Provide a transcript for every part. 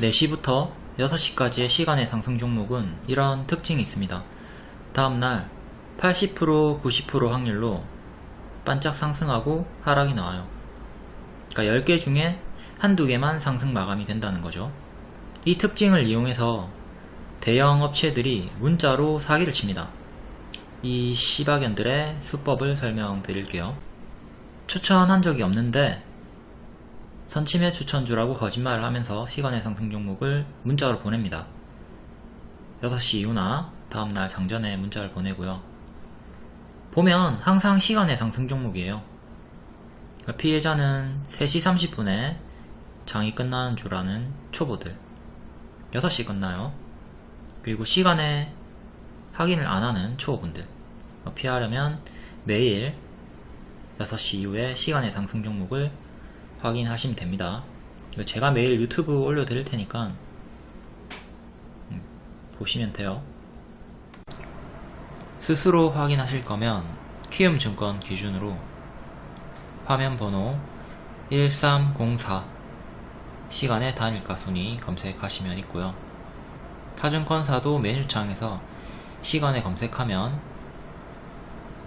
4시부터 6시까지의 시간의 상승 종목은 이런 특징이 있습니다. 다음날 80%, 90% 확률로 반짝 상승하고 하락이 나와요. 그러니까 10개 중에 한두 개만 상승 마감이 된다는 거죠. 이 특징을 이용해서 대형 업체들이 문자로 사기를 칩니다. 이 씨박연들의 수법을 설명드릴게요. 추천한 적이 없는데 선침해 추천주라고 거짓말을 하면서 시간의 상승 종목을 문자로 보냅니다. 6시 이후나 다음날 장전에 문자를 보내고요. 보면 항상 시간의 상승 종목이에요. 피해자는 3시 30분에 장이 끝나는 줄 아는 초보들, 6시 끝나요. 그리고 시간에 확인을 안하는 초보분들, 피하려면 매일 6시 이후에 시간의 상승 종목을 확인하시면 됩니다. 제가 매일 유튜브 올려드릴 테니까 보시면 돼요. 스스로 확인하실 거면 키움증권 기준으로 화면 번호 1304 시간의 단일가 순위 검색하시면 있고요. 타증권사도 메뉴창에서 시간에 검색하면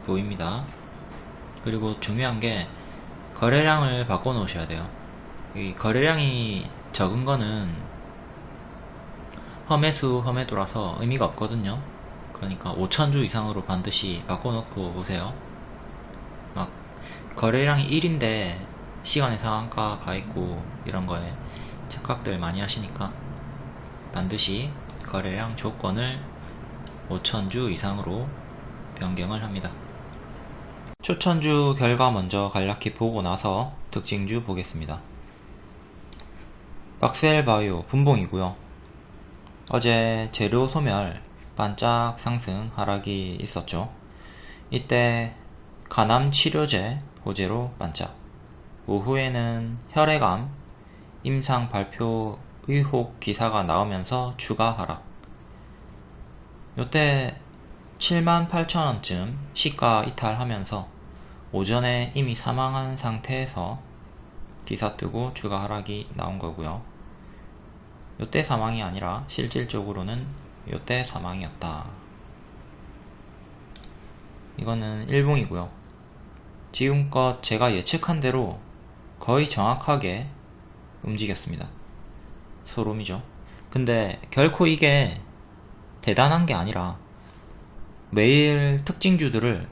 보입니다. 그리고 중요한 게 거래량을 바꿔 놓으셔야 돼요. 이 거래량이 적은 거는 험해수 험해도라서 의미가 없거든요. 그러니까 5,000주 이상으로 반드시 바꿔 놓고 보세요. 막 거래량이 1인데 시간의 상한가 가있고 이런 거에 착각들 많이 하시니까 반드시 거래량 조건을 5,000주 이상으로 변경을 합니다. 추천주 결과 먼저 간략히 보고 나서 특징주 보겠습니다. 박스엘바이오 분봉이고요. 어제 재료 소멸 반짝 상승 하락이 있었죠. 이때 간암 치료제 호재로 반짝, 오후에는 혈액암 임상 발표 의혹 기사가 나오면서 추가 하락. 요때 78,000원쯤 시가 이탈하면서 오전에 이미 사망한 상태에서 기사 뜨고 추가 하락이 나온 거고요. 요때 사망이 아니라 실질적으로는 요때 사망이었다. 이거는 일봉이고요. 지금껏 제가 예측한 대로 거의 정확하게 움직였습니다. 소름이죠. 근데 결코 이게 대단한 게 아니라 매일 특징주들을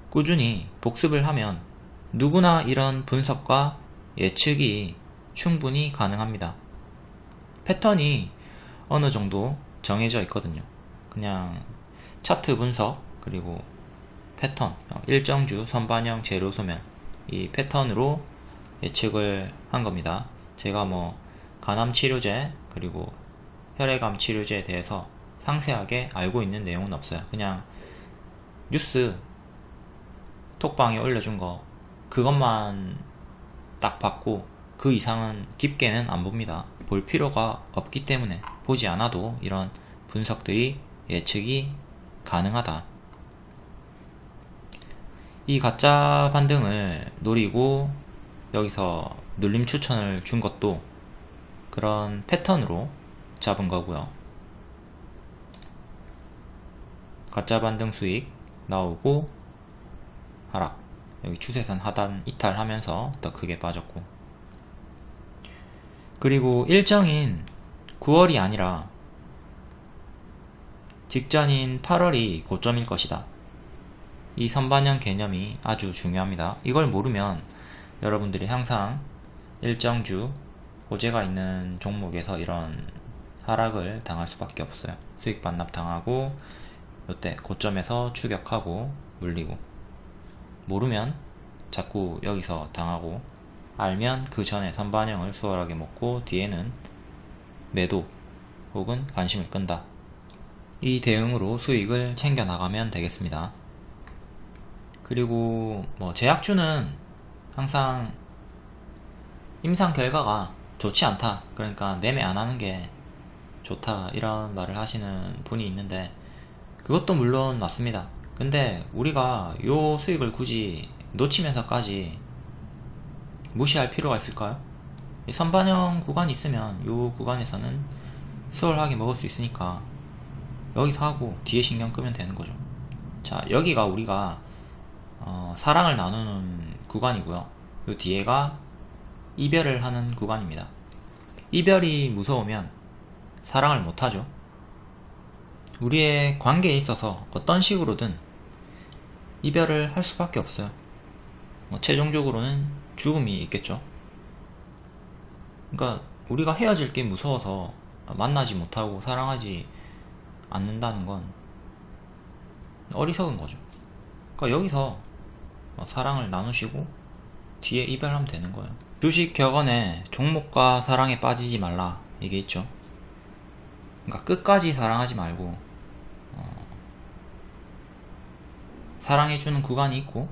꾸준히 복습을 하면 누구나 이런 분석과 예측이 충분히 가능합니다. 패턴이 어느 정도 정해져 있거든요. 그냥 차트 분석 그리고 패턴, 일정주 선반영 재료 소멸, 이 패턴으로 예측을 한 겁니다. 제가 간암 치료제 그리고 혈액암 치료제에 대해서 상세하게 알고 있는 내용은 없어요. 그냥 뉴스 톡방에 올려준 거 그것만 딱 봤고 그 이상은 깊게는 안 봅니다. 볼 필요가 없기 때문에 보지 않아도 이런 분석들이 예측이 가능하다. 이 가짜 반등을 노리고 여기서 눌림 추천을 준 것도 그런 패턴으로 잡은 거고요. 가짜 반등 수익 나오고 하락, 여기 추세선 하단 이탈하면서 더 크게 빠졌고, 그리고 일정인 9월이 아니라 직전인 8월이 고점일 것이다. 이 선반영 개념이 아주 중요합니다. 이걸 모르면 여러분들이 항상 일정주 호재가 있는 종목에서 이런 하락을 당할 수밖에 없어요. 수익 반납 당하고 이때 고점에서 추격하고 물리고, 모르면 자꾸 여기서 당하고, 알면 그 전에 선반영을 수월하게 먹고 뒤에는 매도 혹은 관심을 끈다. 이 대응으로 수익을 챙겨 나가면 되겠습니다. 그리고 제약주는 항상 임상 결과가 좋지 않다, 그러니까 매매 안 하는 게 좋다, 이런 말을 하시는 분이 있는데 그것도 물론 맞습니다. 근데 우리가 요 수익을 굳이 놓치면서까지 무시할 필요가 있을까요? 이 선반영 구간이 있으면 이 구간에서는 수월하게 먹을 수 있으니까 여기서 하고 뒤에 신경 끄면 되는 거죠. 자, 여기가 우리가 사랑을 나누는 구간이고요. 이 뒤에가 이별을 하는 구간입니다. 이별이 무서우면 사랑을 못하죠. 우리의 관계에 있어서 어떤 식으로든 이별을 할 수밖에 없어요. 최종적으로는 죽음이 있겠죠. 그러니까 우리가 헤어질 게 무서워서 만나지 못하고 사랑하지 않는다는 건 어리석은 거죠. 그러니까 여기서 사랑을 나누시고 뒤에 이별하면 되는 거예요. 주식 격언에 종목과 사랑에 빠지지 말라 이게 있죠. 그러니까 끝까지 사랑하지 말고 사랑해주는 구간이 있고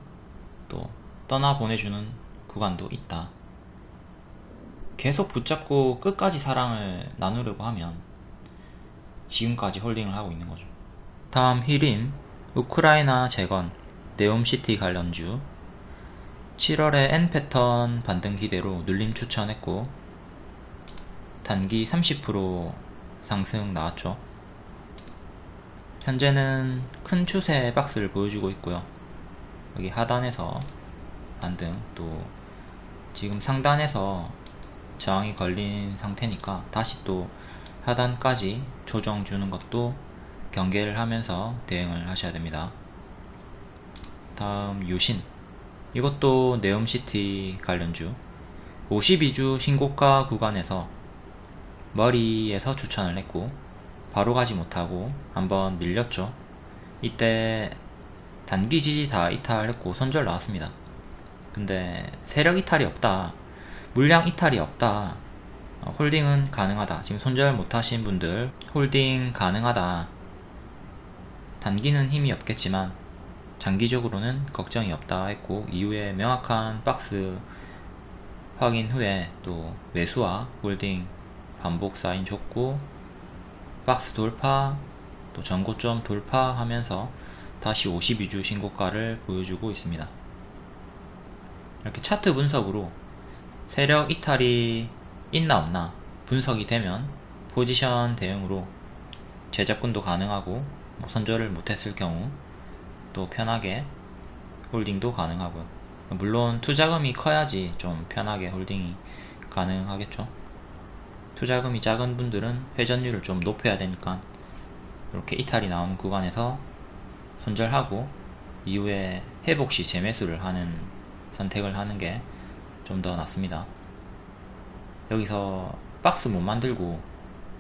또 떠나보내주는 구간도 있다. 계속 붙잡고 끝까지 사랑을 나누려고 하면 지금까지 홀딩을 하고 있는 거죠. 다음 히림, 우크라이나 재건, 네옴시티 관련주 7월에 N패턴 반등 기대로 눌림 추천했고 단기 30% 상승 나왔죠. 현재는 큰 추세 박스를 보여주고 있고요. 여기 하단에서 반등, 또 지금 상단에서 저항이 걸린 상태니까 다시 또 하단까지 조정 주는 것도 경계를 하면서 대응을 하셔야 됩니다. 다음 유신, 이것도 네옴시티 관련주 52주 신고가 구간에서 머리에서 추천을 했고 바로 가지 못하고 한번 밀렸죠. 이때 단기 지지 다 이탈했고 손절 나왔습니다. 근데 세력 이탈이 없다, 물량 이탈이 없다, 홀딩은 가능하다. 지금 손절 못하신 분들 홀딩 가능하다. 단기는 힘이 없겠지만 장기적으로는 걱정이 없다 했고, 이후에 명확한 박스 확인 후에 또 매수와 홀딩 반복 사인 줬고 박스 돌파, 또 전고점 돌파하면서 다시 52주 신고가를 보여주고 있습니다. 이렇게 차트 분석으로 세력 이탈이 있나 없나 분석이 되면 포지션 대응으로 재접근도 가능하고, 손절을 못했을 경우 또 편하게 홀딩도 가능하고요. 물론 투자금이 커야지 좀 편하게 홀딩이 가능하겠죠. 투자금이 작은 분들은 회전율을 좀 높여야 되니까 이렇게 이탈이 나오는 구간에서 손절하고 이후에 회복시 재매수를 하는 선택을 하는 게 좀 더 낫습니다. 여기서 박스 못 만들고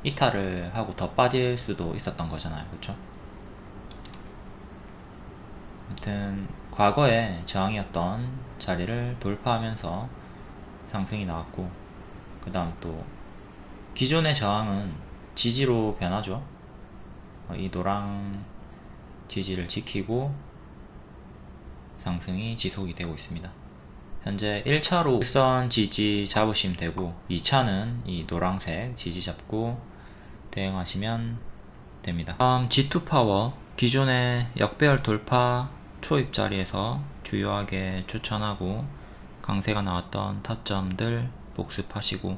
이탈을 하고 더 빠질 수도 있었던 거잖아요. 그렇죠? 아무튼 과거에 저항이었던 자리를 돌파하면서 상승이 나왔고, 그 다음 또 기존의 저항은 지지로 변하죠. 이 노랑 지지를 지키고 상승이 지속이 되고 있습니다. 현재 1차로 일선 지지 잡으시면 되고, 2차는 이 노란색 지지 잡고 대응하시면 됩니다. 다음 G2파워, 기존의 역배열 돌파 초입 자리에서 주요하게 추천하고 강세가 나왔던 타점들 복습하시고,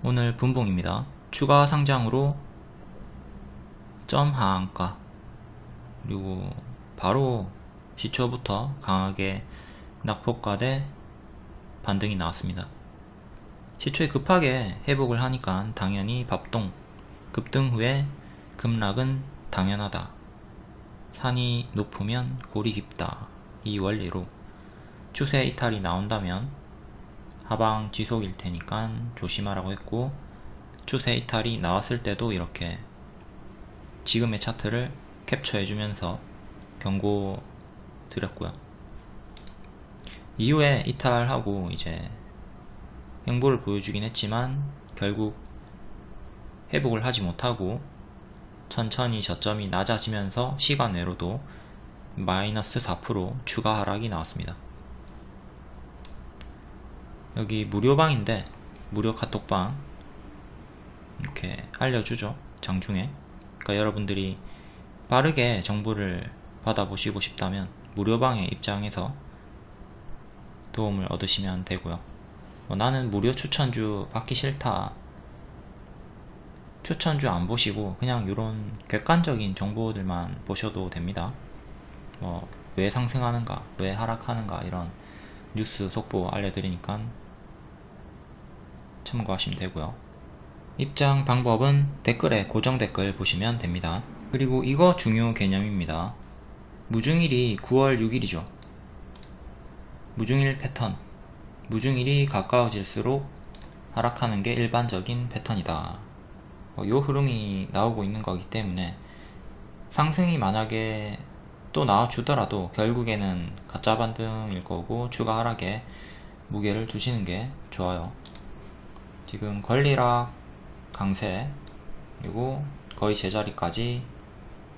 오늘 분봉입니다. 추가 상장으로 점 하한가, 그리고 바로 시초부터 강하게 낙폭과대 반등이 나왔습니다. 시초에 급하게 회복을 하니까 당연히 밥동, 급등 후에 급락은 당연하다. 산이 높으면 골이 깊다. 이 원리로 추세 이탈이 나온다면 하방 지속일 테니까 조심하라고 했고, 추세 이탈이 나왔을 때도 이렇게 지금의 차트를 캡처해주면서 경고 드렸고요. 이후에 이탈하고 이제 행보를 보여주긴 했지만 결국 회복을 하지 못하고 천천히 저점이 낮아지면서 시간 외로도 마이너스 4% 추가 하락이 나왔습니다. 여기 무료방인데 무료 카톡방 이렇게 알려주죠, 장중에. 그러니까 여러분들이 빠르게 정보를 받아보시고 싶다면 무료방에 입장해서 도움을 얻으시면 되고요. 나는 무료 추천주 받기 싫다, 추천주 안 보시고 그냥 이런 객관적인 정보들만 보셔도 됩니다. 왜 상승하는가, 왜 하락하는가, 이런 뉴스 속보 알려드리니까 참고하시면 되고요. 입장 방법은 댓글에 고정 댓글 보시면 됩니다. 그리고 이거 중요 개념입니다. 무중일이 9월 6일이죠. 무중일 패턴. 무중일이 가까워질수록 하락하는 게 일반적인 패턴이다. 요 흐름이 나오고 있는 거기 때문에 상승이 만약에 또 나와주더라도 결국에는 가짜 반등일 거고 추가 하락에 무게를 두시는 게 좋아요. 지금 권리락 강세, 그리고 거의 제자리까지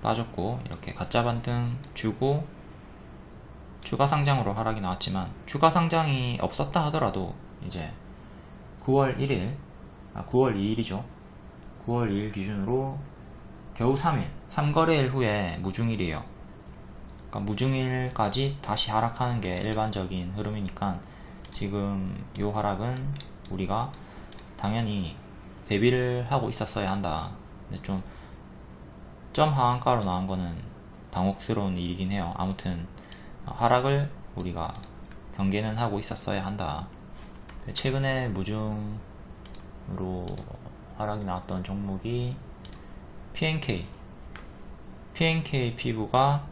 빠졌고, 이렇게 가짜 반등 주고 추가 상장으로 하락이 나왔지만, 추가 상장이 없었다 하더라도 이제 9월 2일이죠. 9월 2일 기준으로 겨우 3일, 3거래일 후에 무중일이에요. 그러니까 무중일까지 다시 하락하는 게 일반적인 흐름이니까 지금 요 하락은 우리가 당연히 대비를 하고 있었어야 한다. 근데 좀 점 하한가로 나온 거는 당혹스러운 일이긴 해요. 아무튼 하락을 우리가 경계는 하고 있었어야 한다. 최근에 무중으로 하락이 나왔던 종목이 PNK 피부가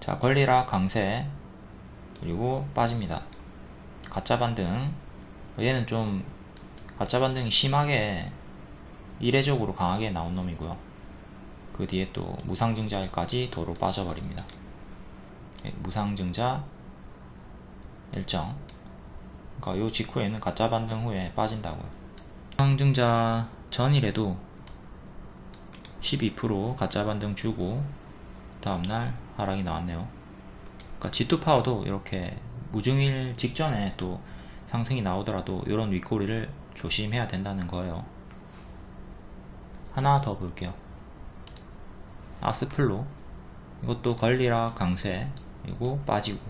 자 권리락 강세, 그리고 빠집니다. 가짜 반등. 얘는 좀 가짜 반등이 심하게 이례적으로 강하게 나온 놈이고요. 그 뒤에 또 무상증자일까지 도로 빠져버립니다. 무상증자 일정. 그러니까 요 직후에는 가짜 반등 후에 빠진다고요. 무상증자 전일에도 12% 가짜 반등 주고 다음날 하락이 나왔네요. 그러니까 G2파워도 이렇게 무중일 직전에 또 상승이 나오더라도 이런 윗꼬리를 조심해야 된다는 거예요. 하나 더 볼게요. 아스플로, 이것도 권리락 강세, 그리고 빠지고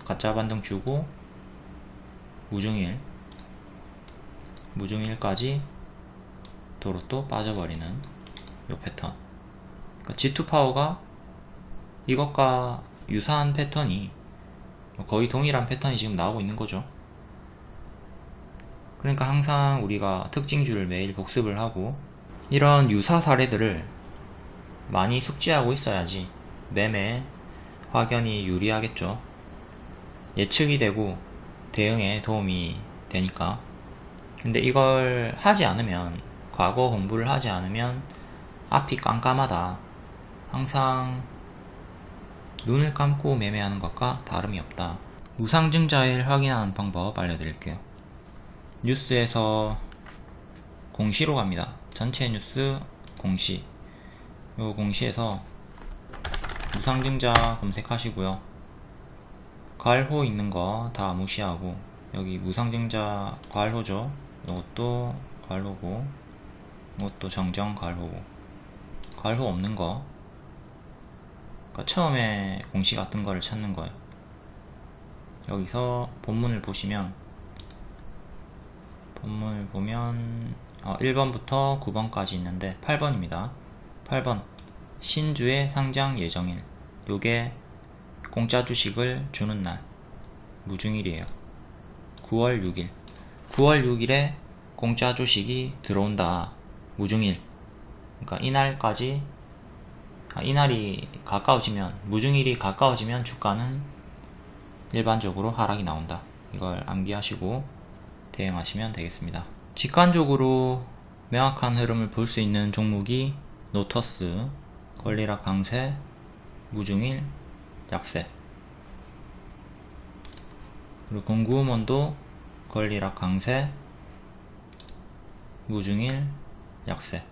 가짜 반등 주고 무중일까지 도로 또 빠져버리는 요 패턴. 그러니까 G2파워가 이것과 유사한 패턴이 거의 동일한 패턴이 지금 나오고 있는 거죠. 그러니까 항상 우리가 특징주를 매일 복습을 하고 이런 유사 사례들을 많이 숙지하고 있어야지 매매에 확연히 유리하겠죠. 예측이 되고 대응에 도움이 되니까. 근데 이걸 하지 않으면, 과거 공부를 하지 않으면 앞이 깜깜하다. 항상 눈을 감고 매매하는 것과 다름이 없다. 무상증자일 확인하는 방법 알려드릴게요. 뉴스에서 공시로 갑니다. 전체 뉴스 공시. 요 공시에서 무상증자 검색하시고요. 과일호 있는 거 다 무시하고, 여기 무상증자 과일호죠. 이것도 과일호고, 이것도 정정 과일호고, 과일호 없는 거, 그러니까 처음에 공시 같은 거를 찾는 거예요. 여기서 본문을 보시면, 본문을 보면 1번부터 9번까지 있는데 8번입니다. 8번 신주의 상장 예정일. 요게 공짜 주식을 주는 날 무중일이에요. 9월 6일 9월 6일에 공짜 주식이 들어온다. 무중일. 그러니까 이날까지, 이날이 가까워지면, 무중일이 가까워지면 주가는 일반적으로 하락이 나온다. 이걸 암기하시고 대응하시면 되겠습니다. 직관적으로 명확한 흐름을 볼 수 있는 종목이 노터스, 권리락 강세, 무중일, 약세. 그리고 공구음원도 권리락 강세, 무중일, 약세.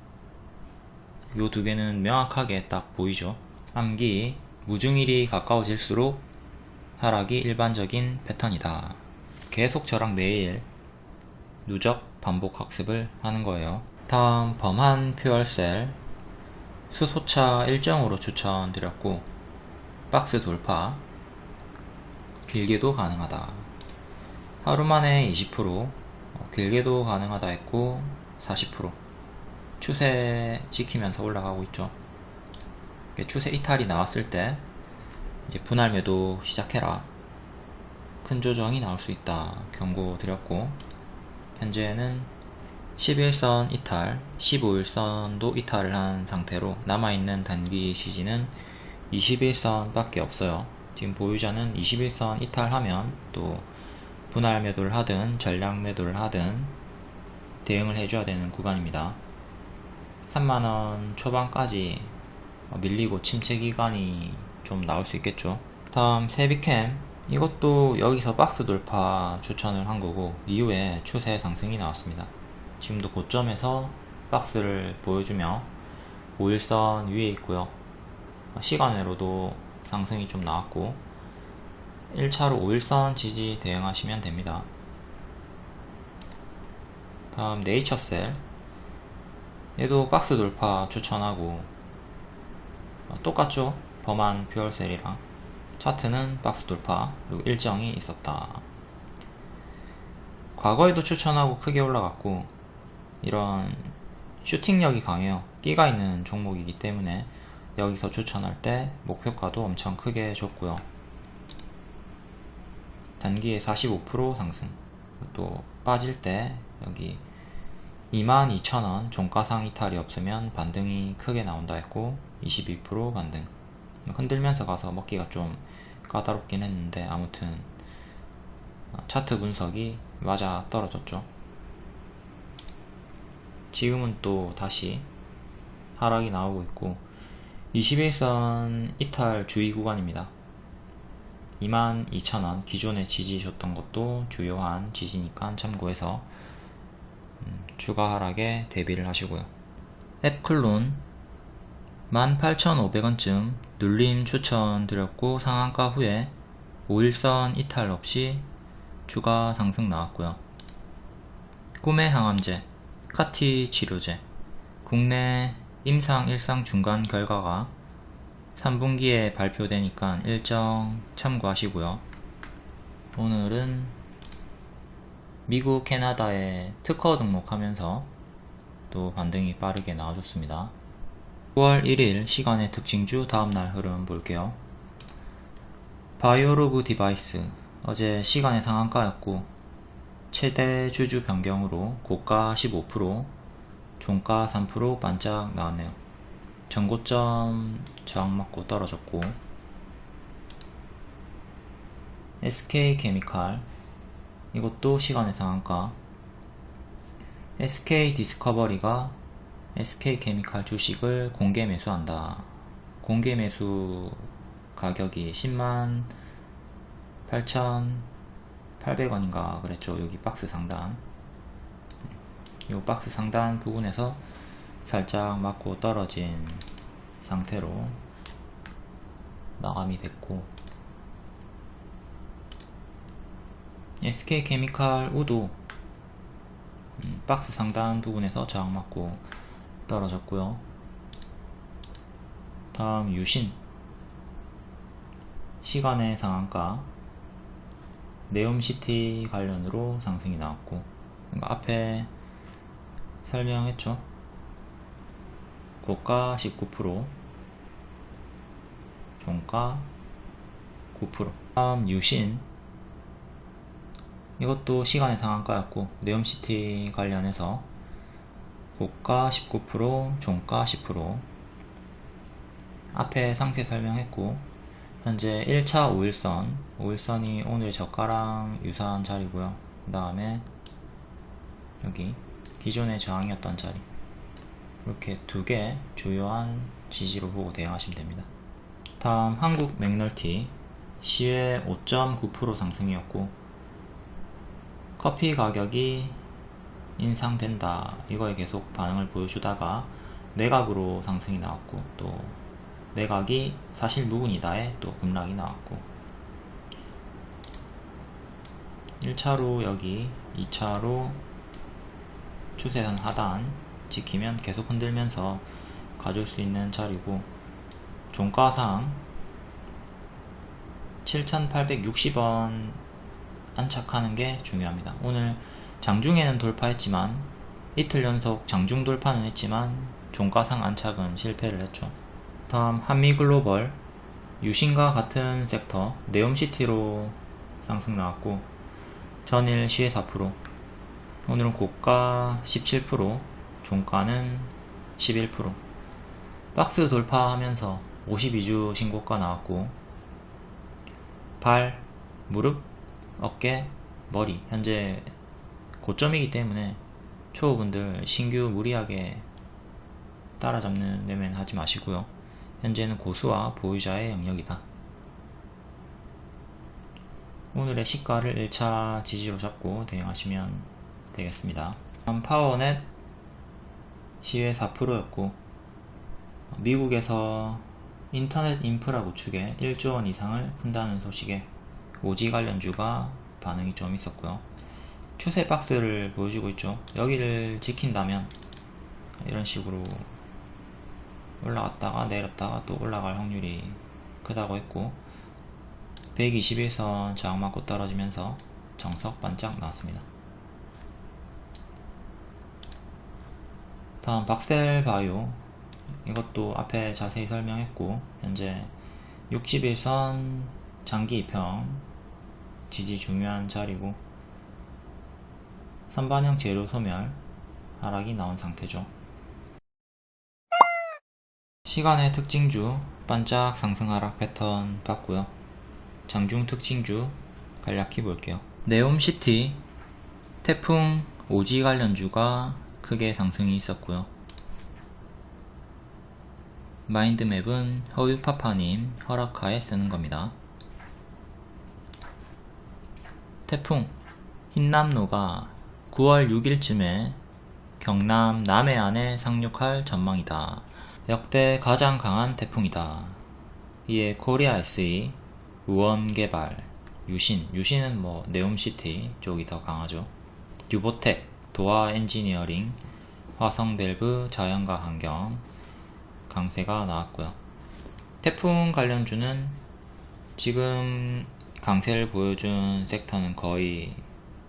요 두 개는 명확하게 딱 보이죠. 암기, 무중일이 가까워질수록 하락이 일반적인 패턴이다. 계속 저랑 매일 누적 반복 학습을 하는 거예요. 다음 범한 퓨얼셀 수소차 일정으로 추천드렸고, 박스 돌파 길게도 가능하다. 하루 만에 20%, 길게도 가능하다 했고 40% 추세 지키면서 올라가고 있죠. 추세 이탈이 나왔을 때 이제 분할 매도 시작해라, 큰 조정이 나올 수 있다 경고 드렸고, 현재는 11선 이탈, 15일선도 이탈을 한 상태로 남아있는 단기 지지는 21선 밖에 없어요. 지금 보유자는 21선 이탈하면 또 분할 매도를 하든 전량 매도를 하든 대응을 해줘야 되는 구간입니다. 3만원 초반까지 밀리고 침체 기간이 좀 나올 수 있겠죠. 다음 세비캠, 이것도 여기서 박스 돌파 추천을 한 거고 이후에 추세 상승이 나왔습니다. 지금도 고점에서 박스를 보여주며 5일선 위에 있고요. 시간으로도 상승이 좀 나왔고 1차로 5일선 지지 대응하시면 됩니다. 다음 네이처셀, 얘도 박스 돌파 추천하고 똑같죠. 범한 퓨얼셀이랑 차트는 박스 돌파 그리고 일정이 있었다. 과거에도 추천하고 크게 올라갔고, 이런 슈팅력이 강해요. 끼가 있는 종목이기 때문에 여기서 추천할 때 목표가도 엄청 크게 줬고요. 단기에 45% 상승, 또 빠질 때 여기 22,000원 종가상 이탈이 없으면 반등이 크게 나온다 했고 22% 반등, 흔들면서 가서 먹기가 좀 까다롭긴 했는데 아무튼 차트 분석이 맞아 떨어졌죠. 지금은 또 다시 하락이 나오고 있고 21선 이탈 주의 구간입니다. 22,000원 기존에 지지 줬던 것도 주요한 지지니까 참고해서 추가 하락에 대비를 하시고요. 앱클론 18,500원쯤 눌림 추천 드렸고 상한가 후에 5일선 이탈 없이 추가 상승 나왔고요. 꿈의 항암제, 카티 치료제, 국내 임상 1상 중간 결과가 3분기에 발표되니까 일정 참고하시고요. 오늘은 미국, 캐나다에 특허 등록하면서 또 반등이 빠르게 나와줬습니다. 9월 1일 시간의 특징주 다음날 흐름 볼게요. 바이오로그 디바이스, 어제 시간의 상한가였고 최대 주주 변경으로 고가 15%, 종가 3% 반짝 나왔네요. 전고점 저항 맞고 떨어졌고, SK케미칼, 이것도 시간의 상한가. SK디스커버리가 SK케미칼 주식을 공개 매수한다. 공개 매수 가격이 108,800원인가 그랬죠. 여기 박스 상단, 이 박스 상단 부분에서 살짝 맞고 떨어진 상태로 마감이 됐고, SK케미칼 우도 박스 상단 부분에서 저항 맞고 떨어졌고요. 다음 유신, 시간의 상한가, 네옴시티 관련으로 상승이 나왔고, 앞에 설명했죠. 고가 19%, 종가 9%. 다음 유신, 이것도 시간의 상한가였고 네옴시티 관련해서 고가 19%, 종가 10%. 앞에 상태 설명했고, 현재 1차 5일선, 5일선이 오늘 저가랑 유사한 자리고요. 그 다음에 여기 기존의 저항이었던 자리, 이렇게 두 개 주요한 지지로 보고 대응하시면 됩니다. 다음 한국 맥널티, 시외 5.9% 상승이었고 커피 가격이 인상된다, 이거에 계속 반응을 보여주다가 매각으로 상승이 나왔고, 또 매각이 사실 무근이다에 또 급락이 나왔고, 1차로 여기, 2차로 추세선 하단 지키면 계속 흔들면서 가줄 수 있는 자리고, 종가상 7,860원 안착하는 게 중요합니다. 오늘 장중에는 돌파했지만 이틀 연속 장중 돌파는 했지만 종가상 안착은 실패를 했죠. 다음 한미글로벌, 유신과 같은 섹터 네옴시티로 상승 나왔고 전일 시외 4%, 오늘은 고가 17%, 종가는 11%. 박스 돌파하면서 52주 신고가 나왔고 발, 무릎, 어깨, 머리 현재 고점이기 때문에 초보분들 신규 무리하게 따라잡는 매매는 하지 마시고요. 현재는 고수와 보유자의 영역이다. 오늘의 시가를 1차 지지로 잡고 대응하시면 되겠습니다. 다음 파워넷 시외 4%였고 미국에서 인터넷 인프라 구축에 1조 원 이상을 푼다는 소식에 오지 관련주가 반응이 좀 있었고요. 추세 박스를 보여주고 있죠. 여기를 지킨다면 이런 식으로 올라갔다가 내렸다가 또 올라갈 확률이 크다고 했고 121선 저항 맞고 떨어지면서 정석 반짝 나왔습니다. 다음 박셀바이오, 이것도 앞에 자세히 설명했고 현재 61선 장기 2평 지지 중요한 자리고 선반영 재료 소멸 하락이 나온 상태죠. 시간의 특징주 반짝 상승 하락 패턴 봤고요. 장중 특징주 간략히 볼게요. 네옴시티, 태풍, 오지 관련주가 크게 상승이 있었고요. 마인드맵은 허유파파님 허락하에 쓰는 겁니다. 태풍, 흰남노가 9월 6일쯤에 경남 남해안에 상륙할 전망이다. 역대 가장 강한 태풍이다. 이에 코리아 SE, 우원개발, 유신은 네옴시티 쪽이 더 강하죠. 유보텍, 도화 엔지니어링, 화성밸브, 자연과 환경 강세가 나왔고요. 태풍 관련주는 지금 강세를 보여준 섹터는 거의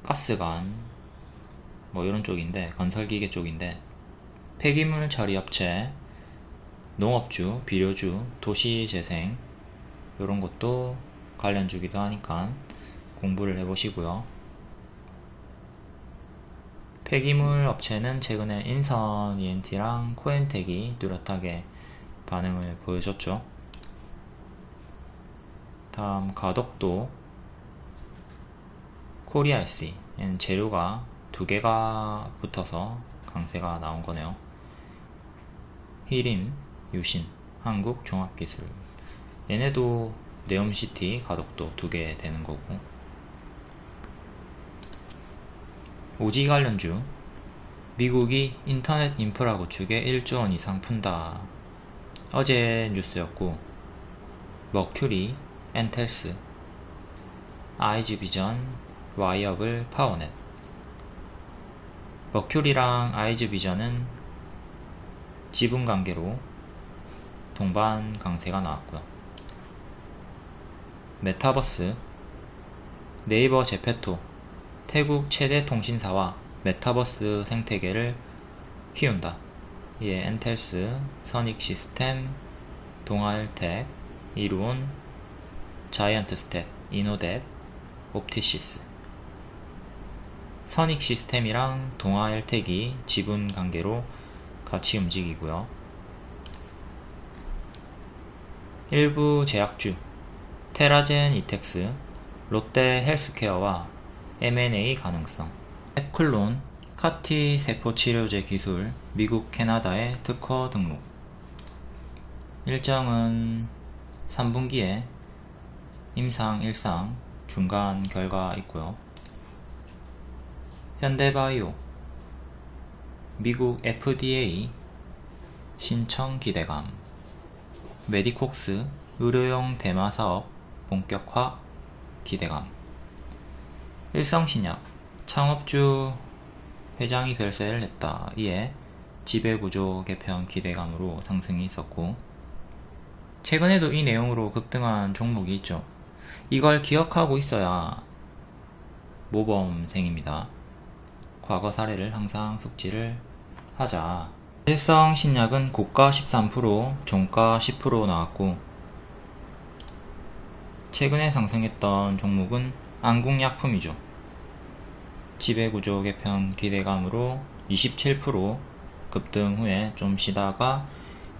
가스관 이런 쪽인데, 건설기계 쪽인데 폐기물 처리업체, 농업주, 비료주, 도시재생 이런 것도 관련주기도 하니까 공부를 해보시고요. 폐기물 업체는 최근에 인선 ENT랑 코엔텍이 뚜렷하게 반응을 보여줬죠. 다음 가덕도, 코리아 SE, 재료가 두 개가 붙어서 강세가 나온 거네요. 히림, 유신, 한국종합기술, 얘네도 네옴시티, 가덕도 두 개 되는 거고. 오지 관련주, 미국이 인터넷 인프라 구축에 1조 원 이상 푼다. 어제 뉴스였고, 머큐리, 엔텔스, 아이즈비전, 와이어블, 파워넷. 머큐리랑 아이즈비전은 지분관계로 동반 강세가 나왔고요. 메타버스, 네이버 제페토, 태국 최대 통신사와 메타버스 생태계를 키운다. 이에 엔텔스, 선익시스템, 동아일텍, 이루온, 자이언트스텝, 이노뎁, 옵티시스. 선익시스템이랑 동아일텍이 지분관계로 같이 움직이고요. 일부 제약주, 테라젠 이텍스, 롯데 헬스케어와 M&A 가능성. 앱클론, 카티 세포치료제 기술, 미국 캐나다에 특허 등록. 일정은 3분기에 임상 1상 중간 결과 있고요. 현대바이오, 미국 FDA 신청 기대감. 메디콕스, 의료용 대마 사업 본격화 기대감. 일성신약, 창업주 회장이 별세를 했다. 이에 지배구조 개편 기대감으로 상승이 있었고, 최근에도 이 내용으로 급등한 종목이 있죠. 이걸 기억하고 있어야 모범생입니다. 과거 사례를 항상 숙지를 하자. 일성 신약은 고가 13%, 종가 10% 나왔고, 최근에 상승했던 종목은 안국약품이죠. 지배구조 개편 기대감으로 27% 급등 후에 좀 쉬다가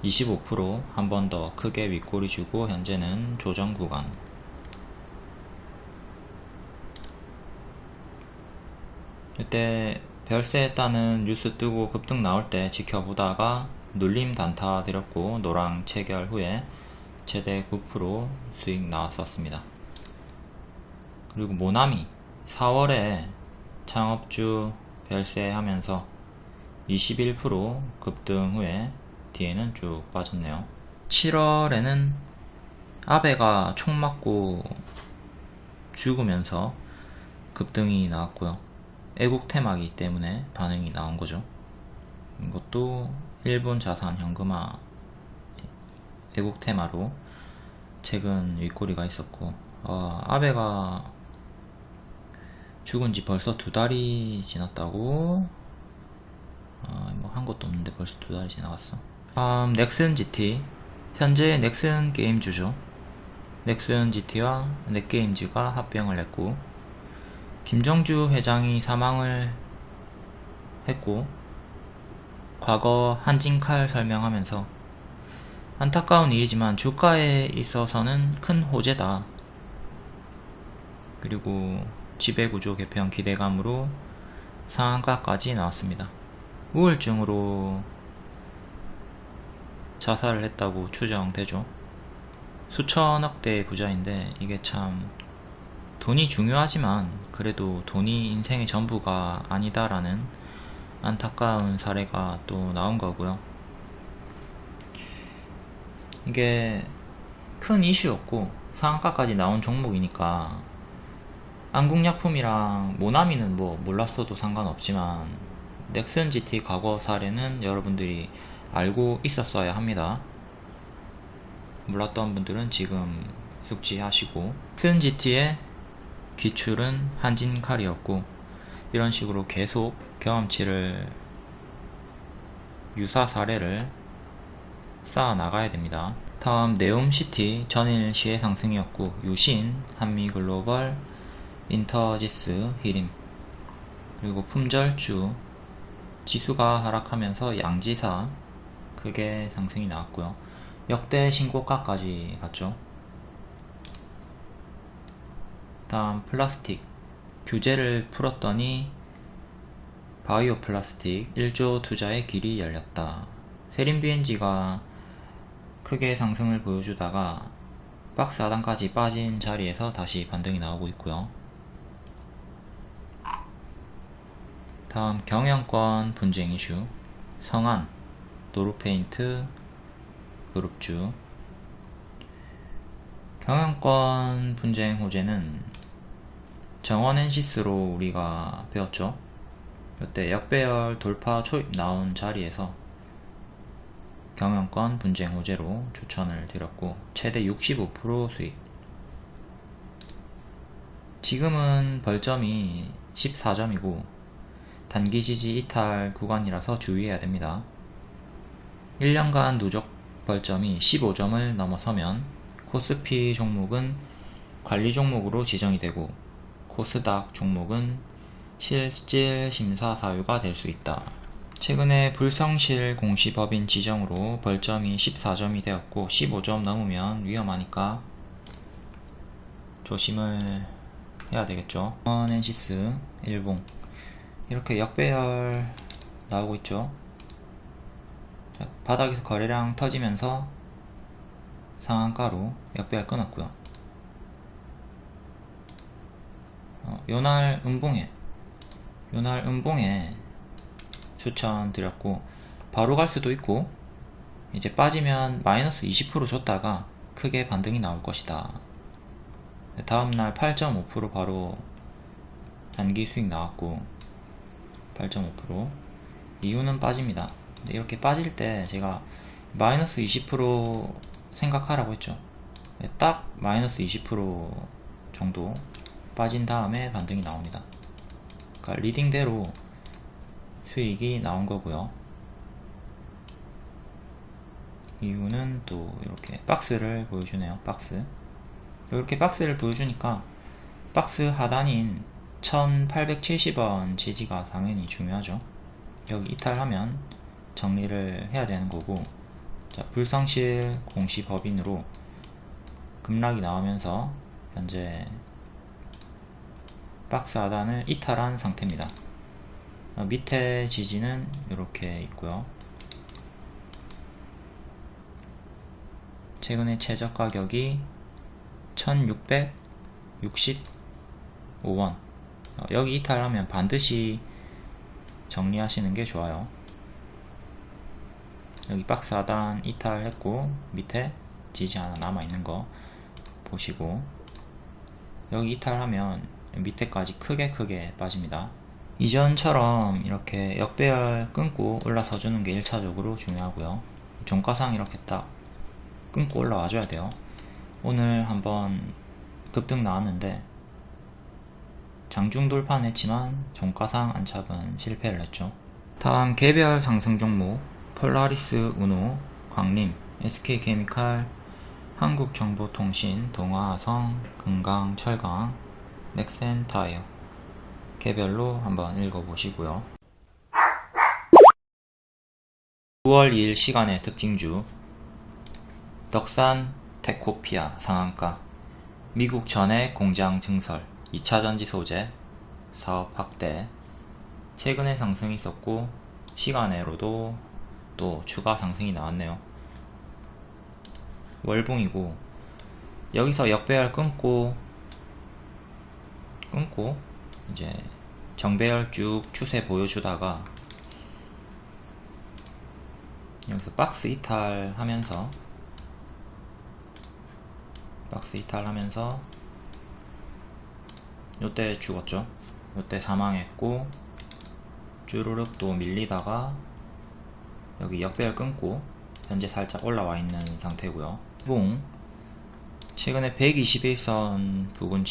25% 한 번 더 크게 윗꼬리 주고 현재는 조정 구간. 이때 별세했다는 뉴스 뜨고 급등 나올 때 지켜보다가 눌림 단타 드렸고 노랑 체결 후에 최대 9% 수익 나왔었습니다. 그리고 모나미 4월에 창업주 별세하면서 21% 급등 후에 뒤에는 쭉 빠졌네요. 7월에는 아베가 총 맞고 죽으면서 급등이 나왔고요. 애국 테마이기 때문에 반응이 나온 거죠. 이것도 일본 자산 현금화 애국 테마로 최근 윗꼬리가 있었고, 아베가 죽은 지 벌써 2달이 지났다고? 뭐 한 것도 없는데 벌써 2달이 지나갔어. 넥슨 GT. 현재 넥슨 게임즈죠. 넥슨 GT와 넥게임즈가 합병을 했고, 김정주 회장이 사망을 했고, 과거 한진칼 설명하면서 안타까운 일이지만 주가에 있어서는 큰 호재다. 그리고 지배구조 개편 기대감으로 상한가까지 나왔습니다. 우울증으로 자살을 했다고 추정되죠. 수천억대의 부자인데 이게 참 돈이 중요하지만 그래도 돈이 인생의 전부가 아니다라는 안타까운 사례가 또 나온 거고요. 이게 큰 이슈였고 상한가까지 나온 종목이니까 안국약품이랑 모나미는 뭐 몰랐어도 상관없지만 넥슨 GT 과거 사례는 여러분들이 알고 있었어야 합니다. 몰랐던 분들은 지금 숙지하시고, 넥슨 GT의 기출은 한진칼이었고, 이런 식으로 계속 경험치를 유사 사례를 쌓아 나가야 됩니다. 다음 네옴시티 전일 시의 상승이었고, 유신, 한미글로벌, 인터지스, 히림, 그리고 품절주 지수가 하락하면서 양지사 크게 상승이 나왔고요. 역대 신고가까지 갔죠. 다음 플라스틱 규제를 풀었더니 바이오 플라스틱 1조 투자의 길이 열렸다. 세린비엔지가 크게 상승을 보여주다가 박스 하단까지 빠진 자리에서 다시 반등이 나오고 있고요. 다음 경영권 분쟁 이슈 성한, 노루페인트 그룹주. 경영권 분쟁 호재는 정원엔시스로 우리가 배웠죠. 이때 역배열 돌파 초입 나온 자리에서 경영권 분쟁 호재로 추천을 드렸고 최대 65% 수익. 지금은 벌점이 14점이고 단기 지지 이탈 구간이라서 주의해야 됩니다. 1년간 누적 벌점이 15점을 넘어서면 코스피 종목은 관리 종목으로 지정이 되고 코스닥 종목은 실질 심사 사유가 될 수 있다. 최근에 불성실 공시법인 지정으로 벌점이 14점이 되었고 15점 넘으면 위험하니까 조심을 해야 되겠죠. 엔시스, 일봉 이렇게 역배열 나오고 있죠. 자, 바닥에서 거래량 터지면서 상한가로 역배열 끊었고요. 요날 음봉에 추천드렸고 바로 갈 수도 있고 이제 빠지면 마이너스 20% 줬다가 크게 반등이 나올 것이다. 다음날 8.5% 바로 단기 수익 나왔고 8.5% 이유는 빠집니다. 근데 이렇게 빠질 때 제가 마이너스 20% 생각하라고 했죠. 딱 마이너스 20% 정도 빠진 다음에 반등이 나옵니다. 그러니까 리딩대로 수익이 나온 거고요. 이유는 또 이렇게 박스를 보여주네요. 박스. 이렇게 박스를 보여주니까 박스 하단인 1870원 지지가 당연히 중요하죠. 여기 이탈하면 정리를 해야 되는 거고, 자, 불성실 공시법인으로 급락이 나오면서 현재 박스 하단을 이탈한 상태입니다. 밑에 지지는 이렇게 있고요. 최근에 최저 가격이 1665원. 여기 이탈하면 반드시 정리하시는 게 좋아요. 여기 박스 하단 이탈했고 밑에 지지 하나 남아있는 거 보시고, 여기 이탈하면 밑에까지 크게 빠집니다. 이전처럼 이렇게 역배열 끊고 올라서 주는 게 1차적으로 중요하고요. 종가상 이렇게 딱 끊고 올라와 줘야 돼요. 오늘 한번 급등 나왔는데 장중 돌파했지만 종가상 안착은 실패를 했죠. 다음 개별 상승 종목 폴라리스 우노, 광림, SK케미칼, 한국정보통신, 동아화성, 금강철강, 넥센타이어 개별로 한번 읽어보시고요. 9월 2일 시간의 특징주 덕산 테코피아 상한가, 미국 전해 공장 증설, 2차전지 소재 사업 확대, 최근에 상승이 있었고 시간외로도 또 추가 상승이 나왔네요. 월봉이고, 여기서 역배열 끊고 이제 정배열 쭉 추세 보여주다가 여기서 박스 이탈하면서 요때 죽었죠. 요때 사망했고, 쭈루룩 또 밀리다가 여기 역배열 끊고 현재 살짝 올라와 있는 상태고요. 봉 최근에 121선 부근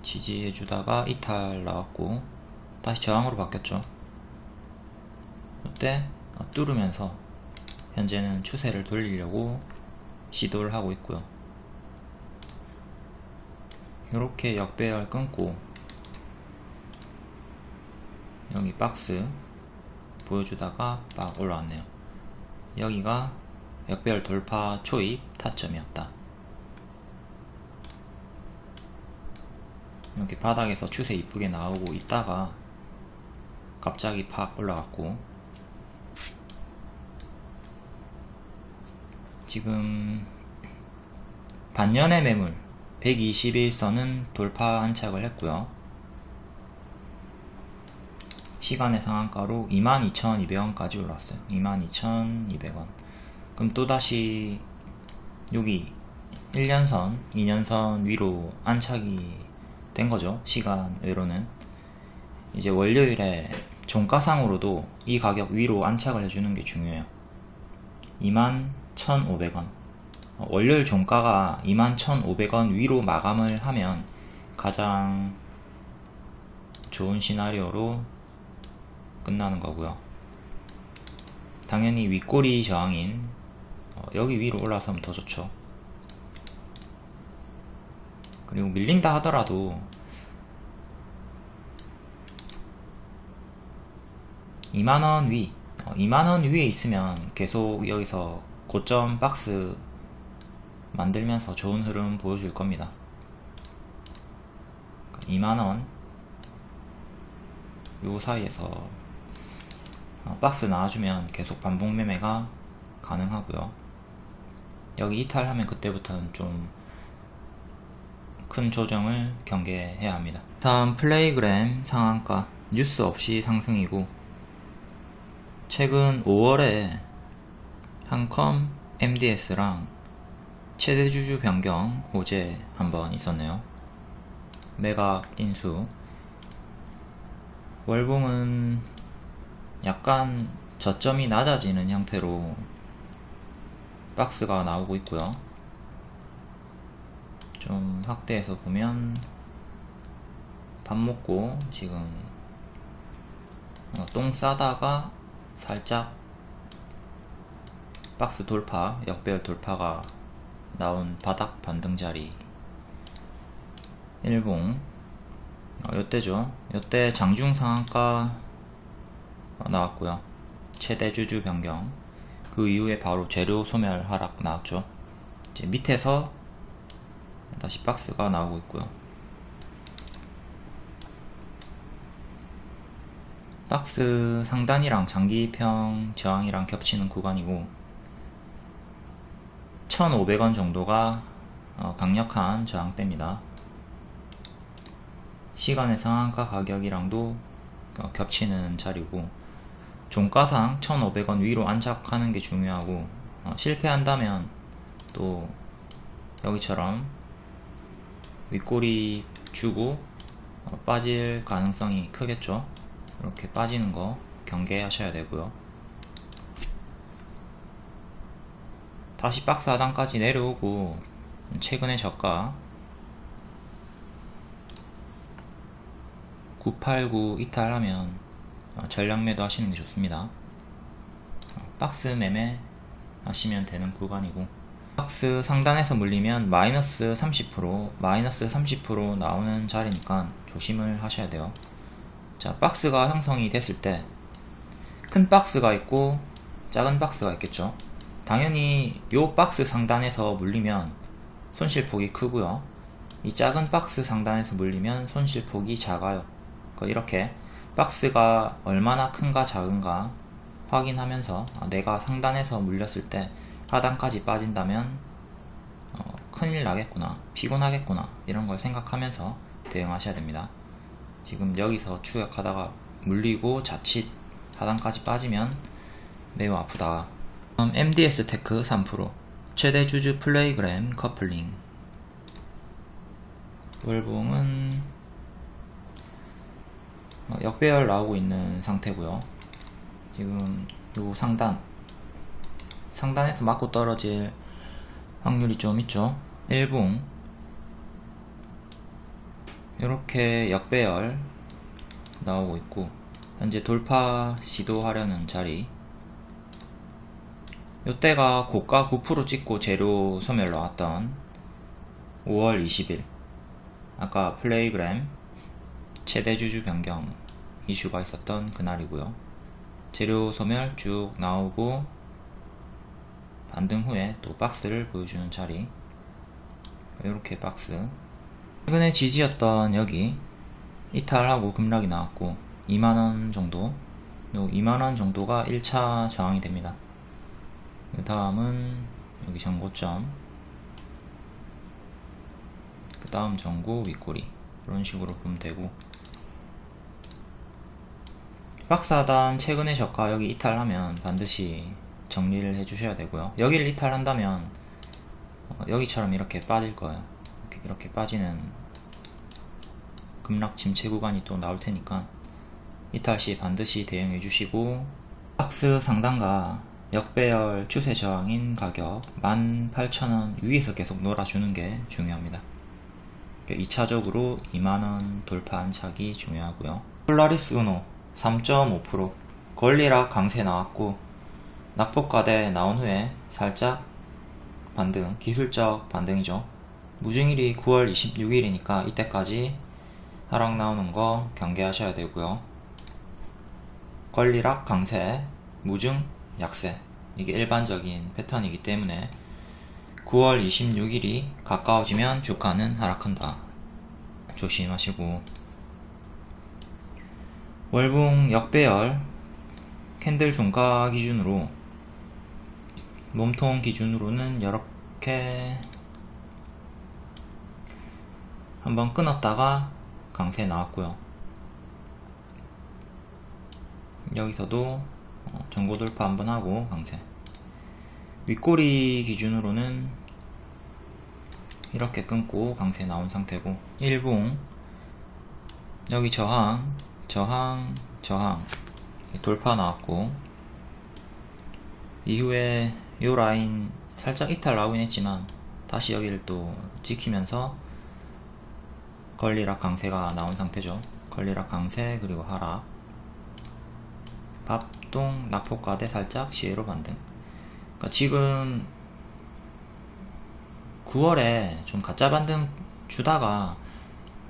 지지해주다가 이탈 나왔고 다시 저항으로 바뀌었죠. 이때 뚫으면서 현재는 추세를 돌리려고 시도를 하고 있고요. 이렇게 역배열 끊고 여기 박스 보여주다가 막 올라왔네요. 여기가 역배열 돌파 초입 타점이었다. 이렇게 바닥에서 추세 이쁘게 나오고 있다가 갑자기 팍 올라갔고, 지금 반년의 매물 121선은 돌파 안착을 했고요. 시간의 상한가로 22,200원까지 올랐어요. 22,200원. 그럼 또다시 여기 1년선, 2년선 위로 안착이 된 거죠. 시간 외로는. 이제 월요일에 종가상으로도 이 가격 위로 안착을 해주는 게 중요해요. 21,500원. 월요일 종가가 21,500원 위로 마감을 하면 가장 좋은 시나리오로 끝나는 거고요. 당연히 윗꼬리 저항인 여기 위로 올라서면 더 좋죠. 그리고 밀린다 하더라도 2만원 위, 2만원 위에 있으면 계속 여기서 고점 박스 만들면서 좋은 흐름 보여줄 겁니다. 2만원 요 사이에서 박스 나와주면 계속 반복 매매가 가능하고요. 여기 이탈하면 그때부터는 좀 큰 조정을 경계해야 합니다. 다음 플레이그램 상한가 뉴스 없이 상승이고, 최근 5월에 한컴 MDS랑 최대주주 변경 호재 한번 있었네요. 매각 인수. 월봉은 약간 저점이 낮아지는 형태로 박스가 나오고 있고요. 좀 확대해서 보면 밥 먹고 지금 똥 싸다가 살짝 박스 돌파, 역배열 돌파가 나온 바닥 반등 자리 일봉. 요때죠. 요때 장중 상한가 나왔고요. 최대 주주 변경. 그 이후에 바로 재료 소멸 하락 나왔죠. 이제 밑에서 다시 박스가 나오고 있고요. 박스 상단이랑 장기평 저항이랑 겹치는 구간이고 1,500원 정도가 강력한 저항대입니다. 시간의 상한가 가격이랑도 겹치는 자리고 종가상 1,500원 위로 안착하는 게 중요하고 실패한다면 또 여기처럼 윗꼬리 주고 빠질 가능성이 크겠죠. 이렇게 빠지는 거 경계하셔야 되고요. 다시 박스 하단까지 내려오고 최근의 저가 989 이탈하면 전량 매도 하시는 게 좋습니다. 박스 매매 하시면 되는 구간이고 박스 상단에서 물리면 마이너스 30% 나오는 자리니까 조심을 하셔야 돼요. 자, 박스가 형성이 됐을 때 큰 박스가 있고 작은 박스가 있겠죠. 당연히 요 박스 상단에서 물리면 손실폭이 크고요. 이 작은 박스 상단에서 물리면 손실폭이 작아요. 이렇게 박스가 얼마나 큰가 작은가 확인하면서 내가 상단에서 물렸을 때 하단까지 빠진다면 큰일 나겠구나, 피곤하겠구나, 이런 걸 생각하면서 대응하셔야 됩니다. 지금 여기서 추격하다가 물리고 자칫 하단까지 빠지면 매우 아프다. MDS 테크 3% 최대 주주 플레이그램 커플링. 월봉은 역배열 나오고 있는 상태고요. 지금 요 상단에서 맞고 떨어질 확률이 좀 있죠. 일봉 이렇게 역배열 나오고 있고 현재 돌파 시도하려는 자리. 요때가 고가 9% 찍고 재료 소멸 나왔던 5월 20일 아까 플레이그램 최대 주주 변경 이슈가 있었던 그날이고요. 재료 소멸 쭉 나오고 반등 후에 또 박스를 보여주는 자리. 이렇게 박스. 최근에 지지였던 여기 이탈하고 급락이 나왔고 2만원 정도, 2만원 정도가 1차 저항이 됩니다. 그 다음은 여기 전고점, 그 다음 전고 윗꼬리, 이런 식으로 보면 되고, 박스 하단 최근에 저가 여기 이탈하면 반드시 정리를 해 주셔야 되고요. 여기를 이탈한다면 여기처럼 이렇게 빠질 거예요. 이렇게 빠지는 급락 침체 구간이 또 나올 테니까 이탈 시 반드시 대응해 주시고, 박스 상단과 역배열 추세 저항인 가격 18,000원 위에서 계속 놀아주는 게 중요합니다. 2차적으로 2만원 돌파 안착이 중요하고요. 폴라리스 은호 3.5% 권리락 강세 나왔고 낙폭과대 나온 후에 살짝 반등, 기술적 반등이죠. 무증일이 9월 26일이니까 이때까지 하락 나오는 거 경계하셔야 되고요. 권리락 강세, 무증 약세, 이게 일반적인 패턴이기 때문에 9월 26일이 가까워지면 주가는 하락한다. 조심하시고, 월봉 역배열 캔들 종가 기준으로 몸통 기준으로는 이렇게 한번 끊었다가 강세 나왔고요. 여기서도 전고 돌파 한번 하고 강세. 윗꼬리 기준으로는 이렇게 끊고 강세 나온 상태고, 일봉 여기 저항 돌파 나왔고 이후에 요 라인 살짝 이탈 나오긴 했지만 다시 여기를 또 지키면서 권리락 강세가 나온 상태죠. 권리락 강세 그리고 하락. 밥동 낙폭과대 살짝 시외로 반등. 그러니까 지금 9월에 좀 가짜 반등 주다가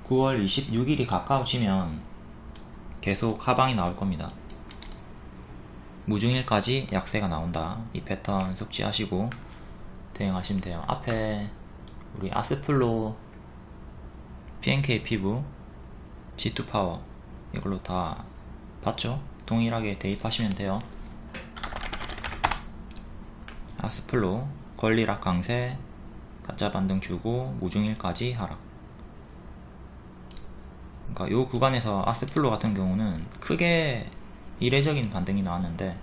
9월 26일이 가까워지면 계속 하방이 나올 겁니다. 무중일까지 약세가 나온다. 이 패턴 숙지하시고 대응하시면 돼요. 앞에 우리 아스플로, PNK 피부, G2 파워 이걸로 다 봤죠? 동일하게 대입하시면 돼요. 아스플로 권리락 강세, 가짜 반등 주고 무중일까지 하락. 그러니까 요 구간에서 아스플로 같은 경우는 크게 이례적인 반등이 나왔는데,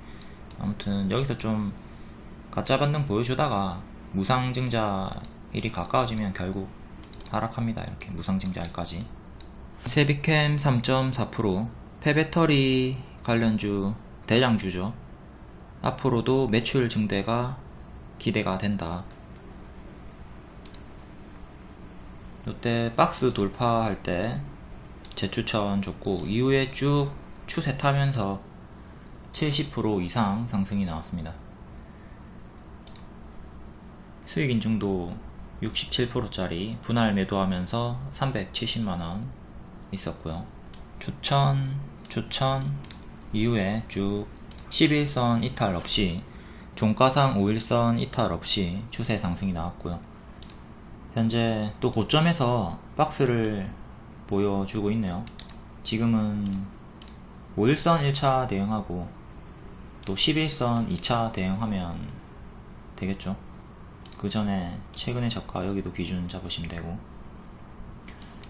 아무튼 여기서 좀 가짜 반등 보여주다가 무상증자일이 가까워지면 결국 하락합니다. 이렇게 무상증자일까지. 세비캠 3.4%, 폐배터리 관련주 대장주죠. 앞으로도 매출 증대가 기대가 된다. 이때 박스 돌파할 때 재추천 줬고, 이후에 쭉 추세 타면서 70% 이상 상승이 나왔습니다. 수익 인증도 67%짜리 분할 매도하면서 370만원 있었고요. 추천 이후에 쭉 11선 이탈 없이, 종가상 5일선 이탈 없이 추세 상승이 나왔고요. 현재 또 고점에서 박스를 보여주고 있네요. 지금은 5일선 1차 대응하고 또 11선 2차 대응하면 되겠죠. 그 전에 최근의 저가 여기도 기준 잡으시면 되고,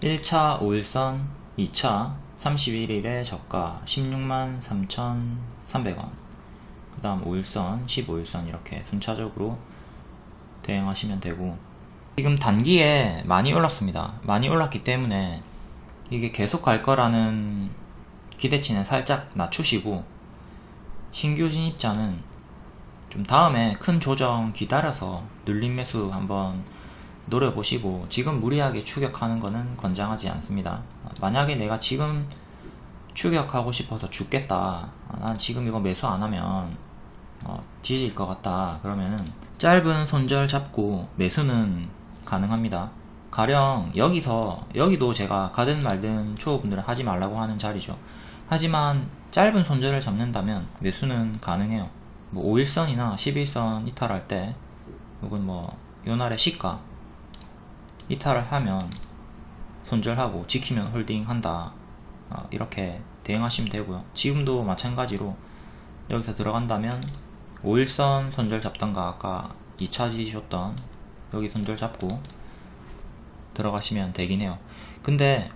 1차 5일선, 2차 31일의 저가 163,300원, 그 다음 5일선, 15일선 이렇게 순차적으로 대응하시면 되고, 지금 단기에 많이 올랐습니다. 많이 올랐기 때문에 이게 계속 갈 거라는 기대치는 살짝 낮추시고, 신규 진입자는 좀 다음에 큰 조정 기다려서 눌림 매수 한번 노려보시고, 지금 무리하게 추격하는 거는 권장하지 않습니다. 만약에 내가 지금 추격하고 싶어서 죽겠다, 난 지금 이거 매수 안 하면 뒤질 것 같다, 그러면은 짧은 손절 잡고 매수는 가능합니다. 가령 여기도 제가 가든 말든 초보분들은 하지 말라고 하는 자리죠. 하지만 짧은 손절을 잡는다면 매수는 가능해요. 뭐 5일선이나 11선 이탈할 때, 혹은 뭐 요날의 시가 이탈을 하면 손절하고 지키면 홀딩 한다, 이렇게 대응하시면 되고요. 지금도 마찬가지로 여기서 들어간다면 5일선 손절 잡던가, 아까 2차 지셨던 여기 손절 잡고 들어가시면 되긴 해요. 근데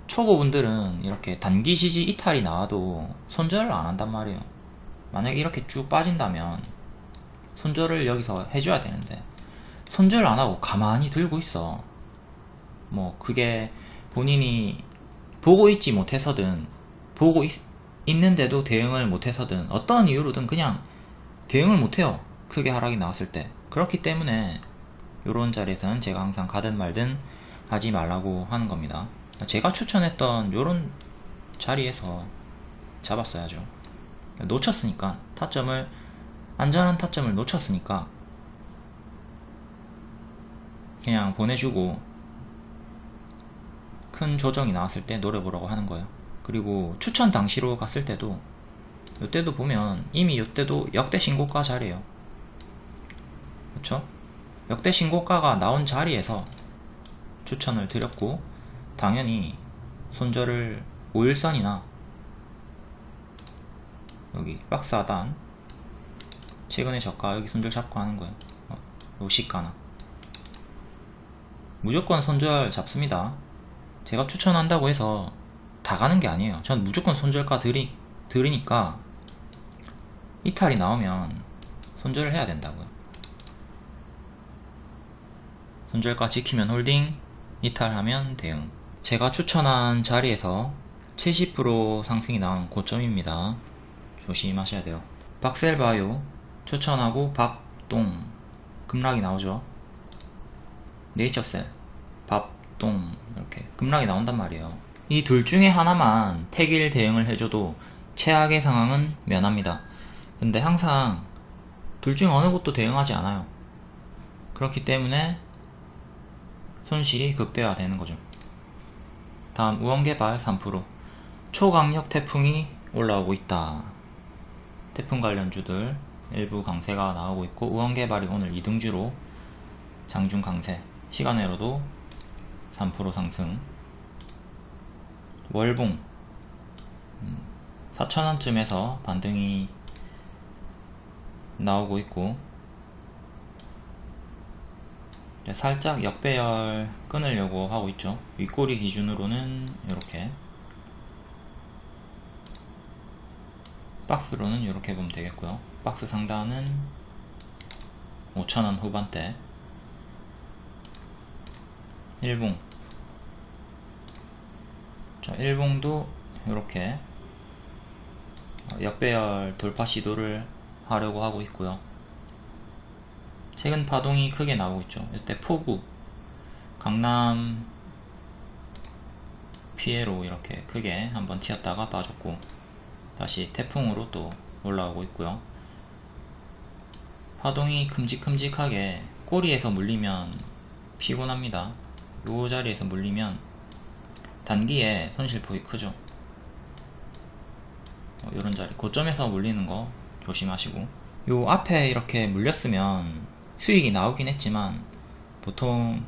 초보분들은 이렇게 단기 지지 이탈이 나와도 손절을 안 한단 말이에요. 만약에 이렇게 쭉 빠진다면 손절을 여기서 해줘야 되는데, 손절 안 하고 가만히 들고 있어. 뭐 그게 본인이 보고 있지 못해서든, 보고 있는데도 대응을 못해서든, 어떤 이유로든 그냥 대응을 못해요. 크게 하락이 나왔을 때. 그렇기 때문에 요런 자리에서는 제가 항상 가든 말든 하지 말라고 하는 겁니다. 제가 추천했던 요런 자리에서 잡았어야죠. 놓쳤으니까, 안전한 타점을 놓쳤으니까 그냥 보내주고 큰 조정이 나왔을 때 노려보라고 하는 거예요. 그리고 추천 당시로 갔을 때도, 요때도 보면 이미 요때도 역대 신고가 자리에요. 그쵸? 역대 신고가가 나온 자리에서 추천을 드렸고, 당연히 손절을 5일선이나 여기 박스 하단 최근에 저가 여기 손절 잡고 하는 거예요. 요 시가나 무조건 손절 잡습니다. 제가 추천한다고 해서 다 가는 게 아니에요. 전 무조건 손절가 드리니까 이탈이 나오면 손절을 해야 된다고요. 손절가 지키면 홀딩, 이탈하면 대응. 제가 추천한 자리에서 70% 상승이 나온 고점입니다. 조심하셔야 돼요. 박셀바이오 추천하고 밥동 급락이 나오죠. 네이처셀, 밥동 이렇게 급락이 나온단 말이에요. 이 둘 중에 하나만 택일 대응을 해줘도 최악의 상황은 면합니다. 근데 항상 둘 중 어느 곳도 대응하지 않아요. 그렇기 때문에 손실이 극대화되는 거죠. 다음 우원개발 3%. 초강력 태풍이 올라오고 있다. 태풍 관련주들 일부 강세가 나오고 있고, 우원개발이 오늘 2등주로 장중 강세, 시간외로도 3% 상승. 월봉 4,000원쯤에서 반등이 나오고 있고, 살짝 역배열 끊으려고 하고 있죠. 윗꼬리 기준으로는 이렇게, 박스로는 이렇게 보면 되겠고요. 박스 상단은 5,000원 후반대. 일봉, 자, 일봉도 이렇게 역배열 돌파 시도를 하려고 하고 있고요. 최근 파동이 크게 나오고 있죠. 이때 포구, 강남 피해로 이렇게 크게 한번 튀었다가 빠졌고, 다시 태풍으로 또 올라오고 있고요. 파동이 큼직큼직하게 꼬리에서 물리면 피곤합니다. 요 자리에서 물리면 단기에 손실폭이 크죠. 요런 자리, 고점에서 물리는 거 조심하시고, 요 앞에 이렇게 물렸으면 수익이 나오긴 했지만 보통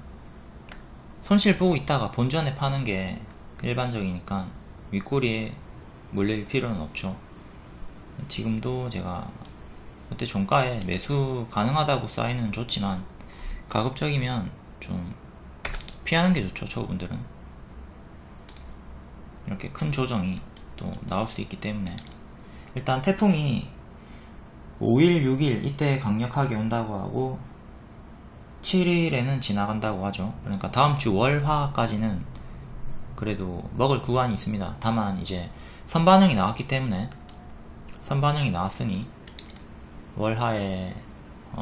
손실 보고 있다가 본전에 파는 게 일반적이니까 윗꼬리에 물릴 필요는 없죠. 지금도 제가 그때 종가에 매수 가능하다고 사인은 좋지만 가급적이면 좀 피하는 게 좋죠. 초보분들은 이렇게 큰 조정이 또 나올 수 있기 때문에. 일단 태풍이 5일, 6일 이때 강력하게 온다고 하고 7일에는 지나간다고 하죠. 그러니까 다음 주 월화까지는 그래도 먹을 구간이 있습니다. 다만 이제 선반영이 나왔기 때문에, 선반영이 나왔으니 월화에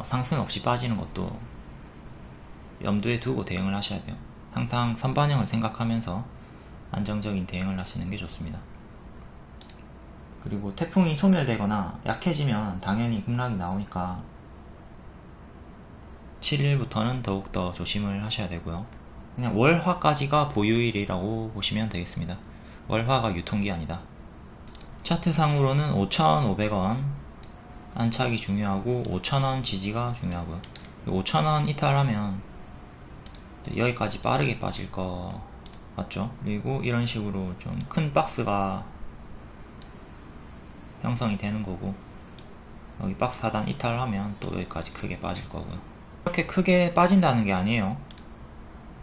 상승 없이 빠지는 것도 염두에 두고 대응을 하셔야 돼요. 항상 선반영을 생각하면서 안정적인 대응을 하시는 게 좋습니다. 그리고 태풍이 소멸되거나 약해지면 당연히 급락이 나오니까 7일부터는 더욱더 조심을 하셔야 되고요. 그냥 월화까지가 보유일이라고 보시면 되겠습니다. 월화가 유통기한이다. 차트상으로는 5,500원 안착이 중요하고 5,000원 지지가 중요하고요. 5,000원 이탈하면 여기까지 빠르게 빠질 거 맞죠? 그리고 이런 식으로 좀 큰 박스가 형성이 되는 거고, 여기 박스 하단 이탈하면 또 여기까지 크게 빠질 거고요. 이렇게 크게 빠진다는 게 아니에요.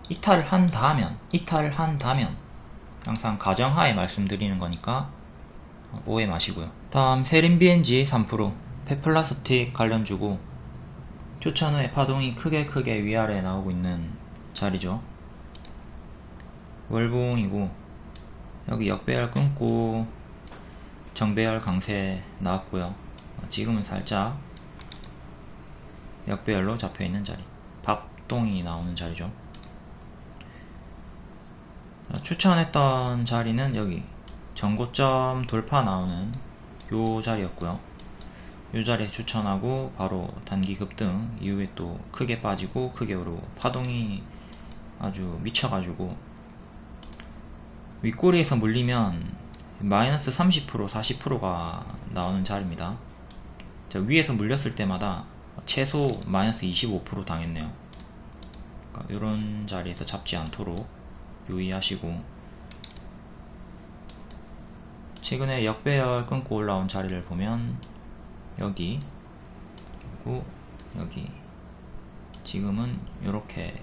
이탈을 한다면 항상 가정하에 말씀드리는 거니까 오해 마시고요. 다음 세린BNG 3%, 페플라스틱 관련주고 추천 후에 파동이 크게 위아래 나오고 있는 자리죠. 월봉이고, 여기 역배열 끊고 정배열 강세 나왔고요. 지금은 살짝 역배열로 잡혀있는 자리, 밥동이 나오는 자리죠. 추천했던 자리는 여기 전고점 돌파 나오는 요 자리였고요. 요 자리에 추천하고 바로 단기 급등 이후에 또 크게 빠지고 크게 오르고 파동이 아주 미쳐가지고 윗꼬리에서 물리면 마이너스 30%, 40%가 나오는 자리입니다. 자, 위에서 물렸을 때마다 최소 마이너스 25% 당했네요. 그러니까 이런 자리에서 잡지 않도록 유의하시고, 최근에 역배열 끊고 올라온 자리를 보면 여기 그리고 여기 지금은 이렇게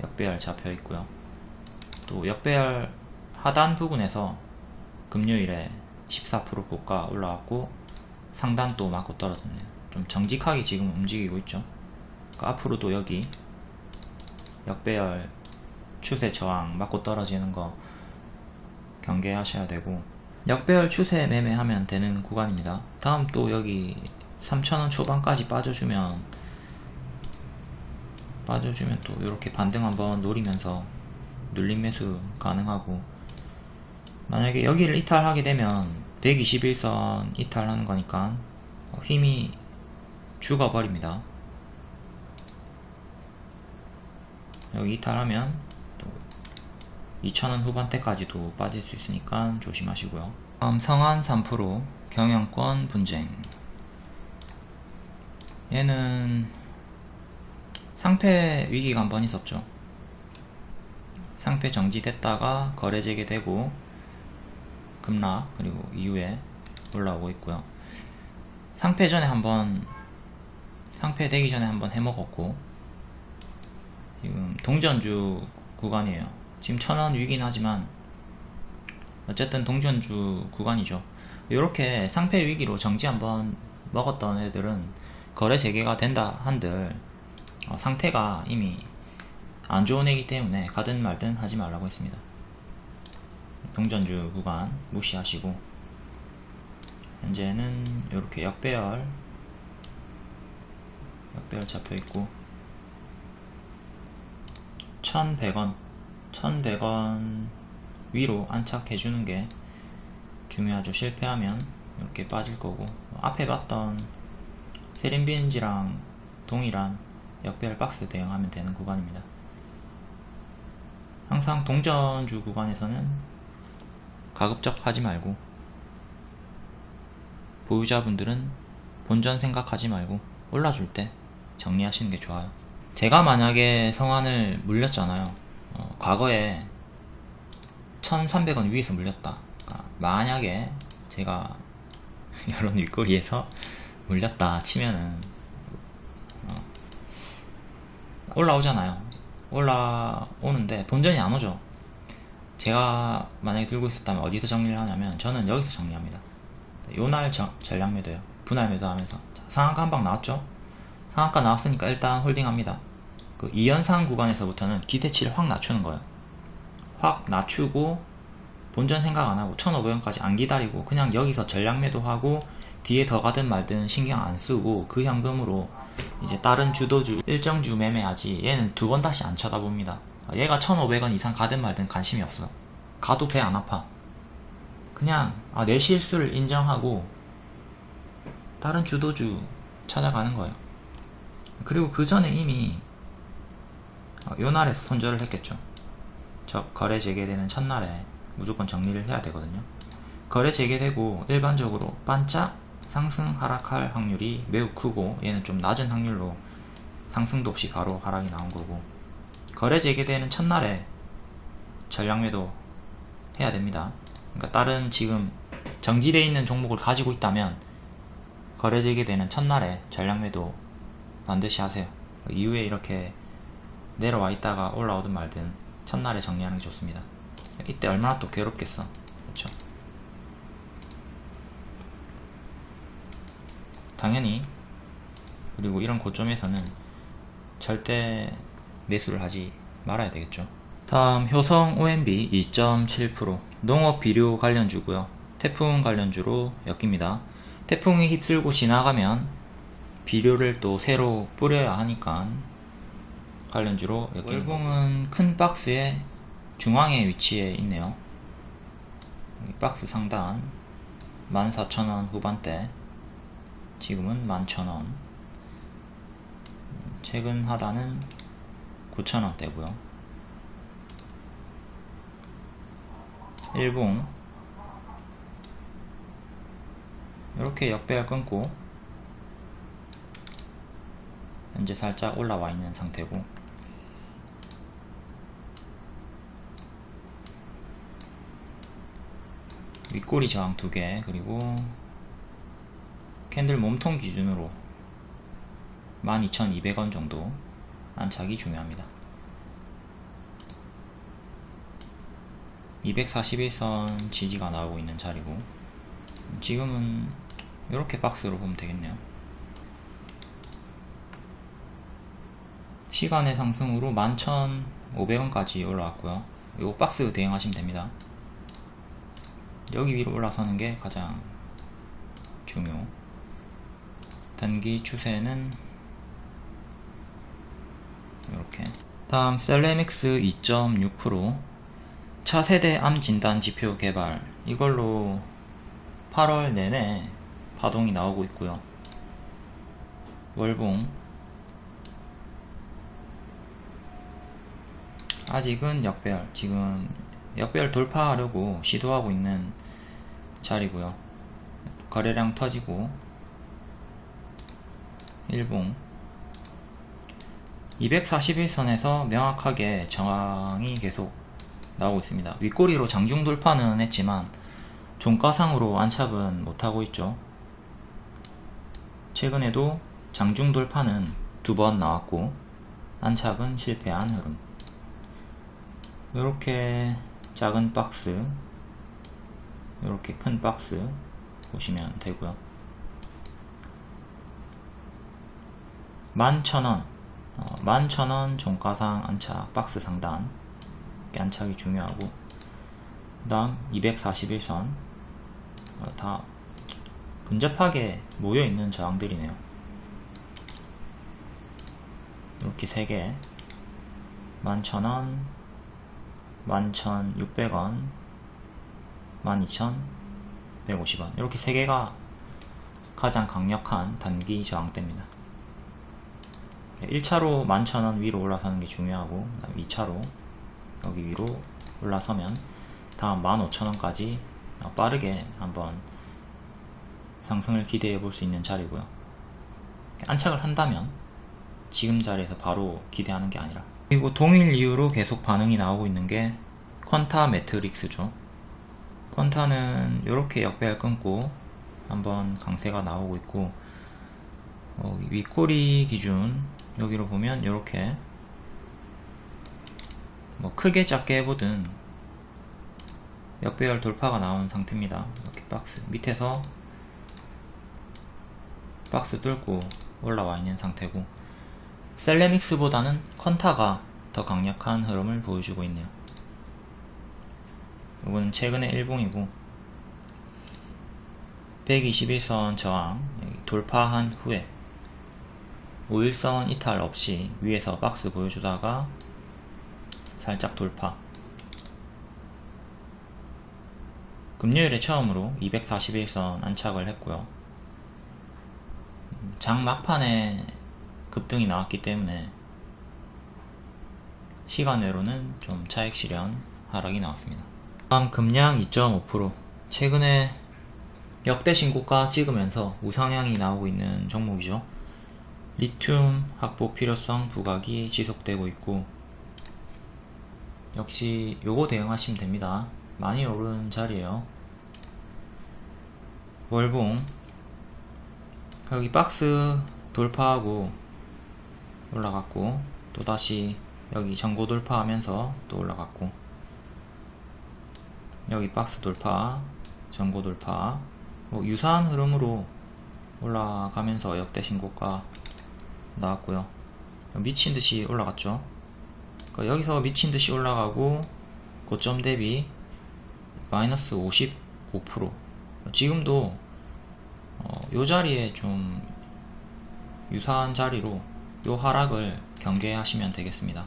역배열 잡혀 있고요. 또 역배열 하단 부분에서 금요일에 14% 고가 올라왔고 상단 또 맞고 떨어졌네요. 좀 정직하게 지금 움직이고 있죠. 그러니까 앞으로도 여기 역배열 추세 저항 맞고 떨어지는 거 경계하셔야 되고, 역배열 추세 매매하면 되는 구간입니다. 다음 또 여기 3,000원 초반까지 빠져주면 또 이렇게 반등 한번 노리면서 눌림 매수 가능하고, 만약에 여기를 이탈하게 되면 121선 이탈하는 거니까 힘이 죽어버립니다. 여기 이탈하면 또 2,000원 후반대까지도 빠질 수 있으니까 조심하시고요. 다음 성한 3% 경영권 분쟁. 얘는 상패 위기가 한 번 있었죠. 상패 정지됐다가 거래 재개되고 급락, 그리고 이후에 올라오고 있고요. 상패 되기 전에 한번 해먹었고, 지금 동전주 구간이에요. 지금 1,000원 위긴 하지만 어쨌든 동전주 구간이죠. 이렇게 상패 위기로 정지 한번 먹었던 애들은 거래 재개가 된다 한들 상태가 이미 안 좋은 애기 때문에 가든 말든 하지 말라고 했습니다. 동전주 구간 무시하시고, 현재는 이렇게 역배열 잡혀있고 1,100원 위로 안착해주는 게 중요하죠. 실패하면 이렇게 빠질 거고, 앞에 봤던 세린빈지랑 동일한 역배열 박스 대응하면 되는 구간입니다. 항상 동전주 구간에서는 가급적 하지 말고, 보유자분들은 본전 생각하지 말고 올라줄 때 정리하시는 게 좋아요. 제가 만약에 성한을 물렸잖아요. 과거에 1,300원 위에서 물렸다. 그러니까 만약에 제가 이런 윗거리에서 물렸다 치면은 올라오잖아요. 올라오는데 본전이 안 오죠. 제가 만약에 들고 있었다면 어디서 정리를 하냐면 저는 여기서 정리합니다. 요날 전량 매도요. 분할 매도 하면서 상한가 한 방 나왔죠. 상한가 나왔으니까 일단 홀딩합니다. 그 2연상 구간에서부터는 기대치를 확 낮추는 거예요. 확 낮추고 본전 생각 안 하고 1,500원까지 안 기다리고 그냥 여기서 전량 매도하고 뒤에 더 가든 말든 신경 안 쓰고 그 현금으로 이제 다른 주도주 일정 주 매매하지, 얘는 두 번 다시 안 쳐다봅니다. 얘가 1,500원 이상 가든 말든 관심이 없어. 가도 배 안 아파. 그냥 내 실수를 인정하고 다른 주도주 찾아가는 거예요. 그리고 그 전에 이미 요 날에서 손절을 했겠죠. 거래 재개되는 첫날에 무조건 정리를 해야 되거든요. 거래 재개되고 일반적으로 반짝 상승 하락할 확률이 매우 크고, 얘는 좀 낮은 확률로 상승도 없이 바로 하락이 나온 거고, 거래 재개되는 첫날에 전량 매도 해야 됩니다. 그러니까 다른 지금 정지되어 있는 종목을 가지고 있다면 거래 재개되는 첫날에 전량 매도 반드시 하세요. 이후에 이렇게 내려와 있다가 올라오든 말든 첫날에 정리하는 게 좋습니다. 이때 얼마나 또 괴롭겠어. 그렇죠? 당연히. 그리고 이런 고점에서는 절대 매수를 하지 말아야 되겠죠. 다음 효성 OMB 2.7% 농업 비료 관련주고요. 태풍 관련주로 엮입니다. 태풍이 휩쓸고 지나가면 비료를 또 새로 뿌려야 하니까 관련주로 엮입니다. 월봉은 큰 박스의 중앙에 위치해 있네요. 박스 상단 14,000원 후반대, 지금은 11,000원, 최근 하단은 9,000원대고요. 일봉 이렇게 역배열 끊고 현재 살짝 올라와 있는 상태고, 윗꼬리 저항 2개, 그리고 캔들 몸통 기준으로 12,200원 정도 안착이 중요합니다. 241선 지지가 나오고 있는 자리고, 지금은 이렇게 박스로 보면 되겠네요. 시간의 상승으로 11,500원까지 올라왔고요. 이 박스 대응하시면 됩니다. 여기 위로 올라서는 게 가장 중요. 단기 추세는 이렇게. 다음 셀레믹스 2.6% 차세대 암 진단 지표 개발, 이걸로 8월 내내 파동이 나오고 있고요. 월봉 아직은 역배열, 지금 역배열 돌파하려고 시도하고 있는 자리고요. 거래량 터지고 일봉 241선에서 명확하게 저항이 계속 나오고 있습니다. 윗꼬리로 장중 돌파는 했지만 종가상으로 안착은 못하고 있죠. 최근에도 장중 돌파는 2번 나왔고 안착은 실패한 흐름. 이렇게 작은 박스, 이렇게 큰 박스 보시면 되고요. 11,000원 11,000원 종가상 안착 박스 상단 안착이 중요하고, 그 다음 241선 다 근접하게 모여있는 저항들이네요. 이렇게 3개 11,000원 11,600원 12,150원 이렇게 3개가 가장 강력한 단기 저항대입니다. 1차로 11,000원 위로 올라서는 게 중요하고, 그 다음 2차로 여기 위로 올라서면 다음 15,000원까지 빠르게 한번 상승을 기대해 볼 수 있는 자리고요. 안착을 한다면 지금 자리에서 바로 기대하는 게 아니라. 그리고 동일 이유로 계속 반응이 나오고 있는 게 퀀타 매트릭스죠. 퀀타는 이렇게 역배열 끊고 한번 강세가 나오고 있고, 윗꼬리 기준 여기로 보면 이렇게 크게 작게 해보든 역배열 돌파가 나온 상태입니다. 이렇게 박스 밑에서 박스 뚫고 올라와 있는 상태고, 셀레믹스보다는 퀀타가 더 강력한 흐름을 보여주고 있네요. 이건 최근의 일봉이고, 121선 저항 돌파한 후에 5일선 이탈 없이 위에서 박스 보여주다가 살짝 돌파. 금요일에 처음으로 241선 안착을 했고요. 장 막판에 급등이 나왔기 때문에 시간외로는 좀 차익 실현 하락이 나왔습니다. 다음 금량 2.5%, 최근에 역대 신고가 찍으면서 우상향이 나오고 있는 종목이죠. 리튬 확보 필요성 부각이 지속되고 있고, 역시 요거 대응하시면 됩니다. 많이 오른 자리에요. 월봉 여기 박스 돌파하고 올라갔고, 또다시 여기 전고 돌파하면서 또 올라갔고, 여기 박스 돌파 전고 돌파, 유사한 흐름으로 올라가면서 역대 신고가 나왔고요. 미친듯이 올라갔죠. 여기서 미친듯이 올라가고 고점 대비 마이너스 55%. 지금도 요 자리에 좀 유사한 자리로 요 하락을 경계하시면 되겠습니다.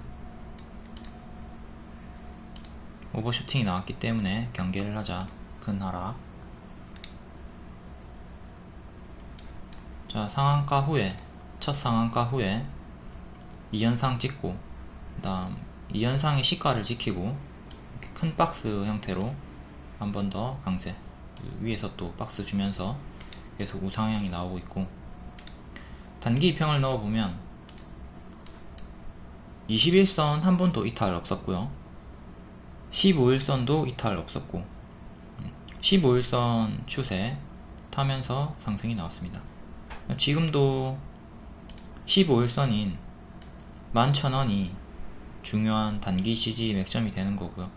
오버슈팅이 나왔기 때문에 경계를 하자. 큰 하락. 자, 상한가 후에, 첫 상한가 후에 2연상 찍고, 그 다음 2연상의 시가를 지키고 이렇게 큰 박스 형태로 한 번 더 강세, 위에서 또 박스 주면서 계속 우상향이 나오고 있고, 단기 이평을 넣어보면 21선 한 번도 이탈 없었고요, 15일선도 이탈 없었고, 15일선 추세 타면서 상승이 나왔습니다. 지금도 15일선인 11,000원이 중요한 단기 지지 맥점이 되는 거고요.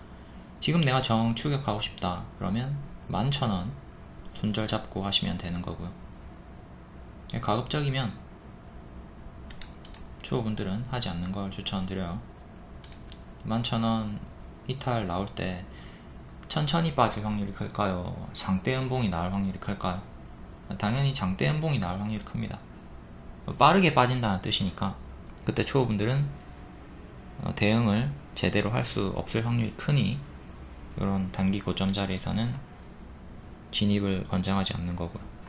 지금 내가 정 추격하고 싶다 그러면 11,000원 손절 잡고 하시면 되는 거고요. 가급적이면 초보분들은 하지 않는 걸 추천드려요. 11,000원 이탈 나올 때 천천히 빠질 확률이 클까요? 장대 연봉이 나올 확률이 클까요? 당연히 장대 연봉이 나올 확률이 큽니다. 빠르게 빠진다는 뜻이니까 그때 초보분들은 대응을 제대로 할 수 없을 확률이 크니, 이런 단기 고점 자리에서는 진입을 권장하지 않는 거고요.